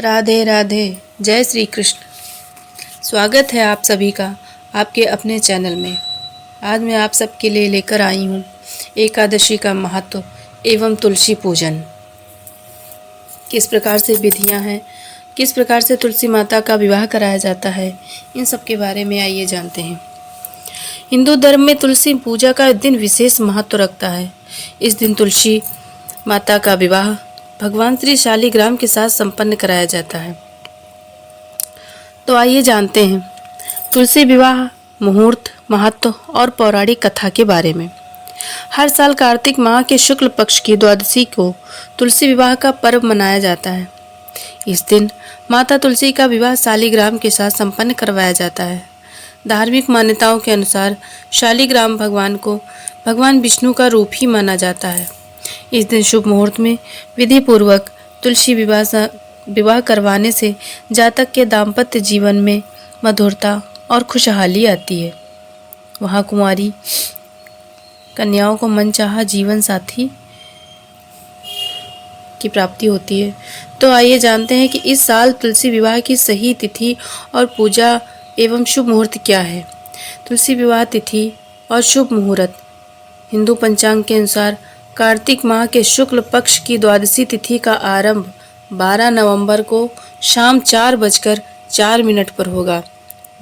राधे राधे। जय श्री कृष्ण। स्वागत है आप सभी का आपके अपने चैनल में। आज मैं आप सबके लिए लेकर आई हूँ एकादशी का महत्व एवं तुलसी पूजन। किस प्रकार से विधियाँ हैं, किस प्रकार से तुलसी माता का विवाह कराया जाता है, इन सब के बारे में आइए जानते हैं। हिंदू धर्म में तुलसी पूजा का दिन विशेष महत्व रखता है। इस दिन तुलसी माता का विवाह भगवान श्री शालिग्राम के साथ संपन्न कराया जाता है। तो आइए जानते हैं तुलसी विवाह, मुहूर्त, महत्व और पौराणिक कथा के बारे में। हर साल कार्तिक माह के शुक्ल पक्ष की द्वादशी को तुलसी विवाह का पर्व मनाया जाता है। इस दिन माता तुलसी का विवाह शालिग्राम के साथ संपन्न करवाया जाता है। धार्मिक मान्यताओं के अनुसार शालिग्राम भगवान को भगवान विष्णु का रूप ही माना जाता है। इस दिन शुभ मुहूर्त में विधि पूर्वक तुलसी विवाह करवाने से जातक के दाम्पत्य जीवन में मधुरता और खुशहाली आती है। वहाँ कुंवारी कन्याओं को मनचाहा जीवन साथी की प्राप्ति होती है। तो आइए जानते हैं कि इस साल तुलसी विवाह की सही तिथि और पूजा एवं शुभ मुहूर्त क्या है। तुलसी विवाह तिथि और शुभ मुहूर्त हिंदू पंचांग के अनुसार कार्तिक माह के शुक्ल पक्ष की द्वादशी तिथि का आरंभ 12 नवंबर को शाम 4:04 पर होगा।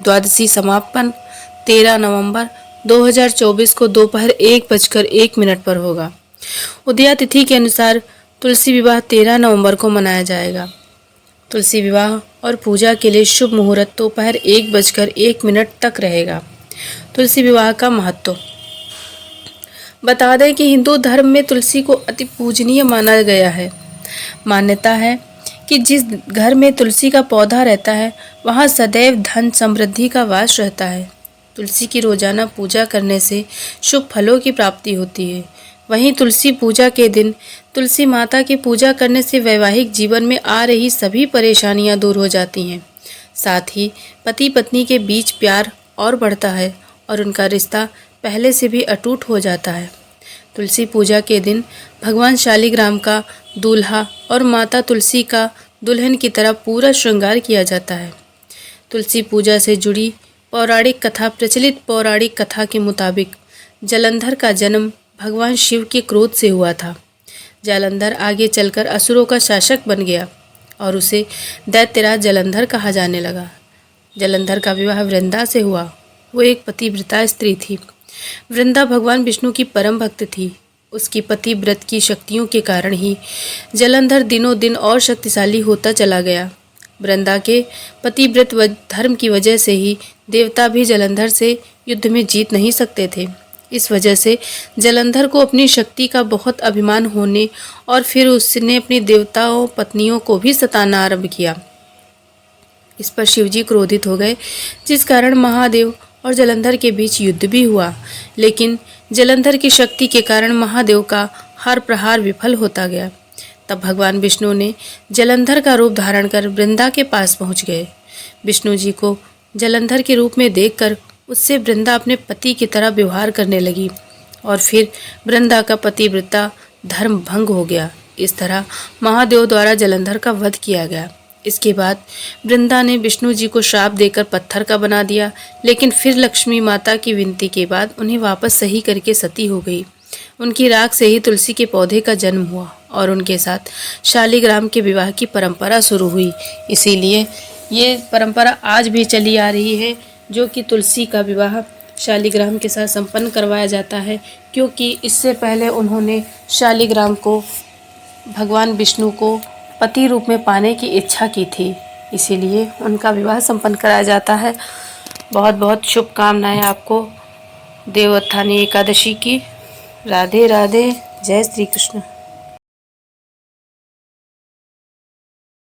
द्वादशी समापन 13 नवंबर 2024 को दोपहर 1:01 पर होगा। उदया तिथि के अनुसार तुलसी विवाह 13 नवंबर को मनाया जाएगा। तुलसी विवाह और पूजा के लिए शुभ मुहूर्त दोपहर 1:01 तक रहेगा। तुलसी विवाह का महत्व बता दें कि हिंदू धर्म में तुलसी को अति पूजनीय माना गया है। मान्यता है कि जिस घर में तुलसी का पौधा रहता है वहाँ सदैव धन समृद्धि का वास रहता है। तुलसी की रोजाना पूजा करने से शुभ फलों की प्राप्ति होती है। वहीं तुलसी पूजा के दिन तुलसी माता की पूजा करने से वैवाहिक जीवन में आ रही सभी परेशानियां दूर हो जाती हैं। साथ ही पति पत्नी के बीच प्यार और बढ़ता है और उनका रिश्ता पहले से भी अटूट हो जाता है। तुलसी पूजा के दिन भगवान शालिग्राम का दूल्हा और माता तुलसी का दुल्हन की तरह पूरा श्रृंगार किया जाता है। तुलसी पूजा से जुड़ी पौराणिक कथा प्रचलित पौराणिक कथा के मुताबिक जालंधर का जन्म भगवान शिव के क्रोध से हुआ था। जालंधर आगे चलकर असुरों का शासक बन गया और उसे दैत्यराज जालंधर कहा जाने लगा। जालंधर का विवाह वृंदा से हुआ। वो एक पतिव्रता स्त्री थी। वृंदा भगवान विष्णु की परम भक्त थी। उसकी पतिव्रत की शक्तियों के कारण ही जालंधर दिनों दिन और शक्तिशाली होता चला गया। वृंदा के पतिव्रत धर्म की वजह से ही देवता भी जालंधर से युद्ध में जीत नहीं सकते थे। इस वजह से जालंधर को अपनी शक्ति का बहुत अभिमान होने और फिर उसने अपनी देवताओं पत्नियों को भी सताना आरंभ किया। इस पर शिवजी क्रोधित हो गए, जिस कारण महादेव और जालंधर के बीच युद्ध भी हुआ। लेकिन जालंधर की शक्ति के कारण महादेव का हर प्रहार विफल होता गया। तब भगवान विष्णु ने जालंधर का रूप धारण कर वृंदा के पास पहुंच गए। विष्णु जी को जालंधर के रूप में देखकर उससे वृंदा अपने पति की तरह व्यवहार करने लगी और फिर वृंदा का पतिव्रता धर्म भंग हो गया। इस तरह महादेव द्वारा जालंधर का वध किया गया। इसके बाद वृंदा ने विष्णु जी को श्राप देकर पत्थर का बना दिया, लेकिन फिर लक्ष्मी माता की विनती के बाद उन्हें वापस सही करके सती हो गई। उनकी राख से ही तुलसी के पौधे का जन्म हुआ और उनके साथ शालिग्राम के विवाह की परंपरा शुरू हुई। इसीलिए ये परंपरा आज भी चली आ रही है, जो कि तुलसी का विवाह शालिग्राम के साथ संपन्न करवाया जाता है, क्योंकि इससे पहले उन्होंने शालिग्राम को भगवान विष्णु को पति रूप में पाने की इच्छा की थी। इसीलिए उनका विवाह संपन्न कराया जाता है। बहुत बहुत शुभकामनाएं आपको देवोत्थानी एकादशी की। राधे राधे। जय श्री कृष्ण।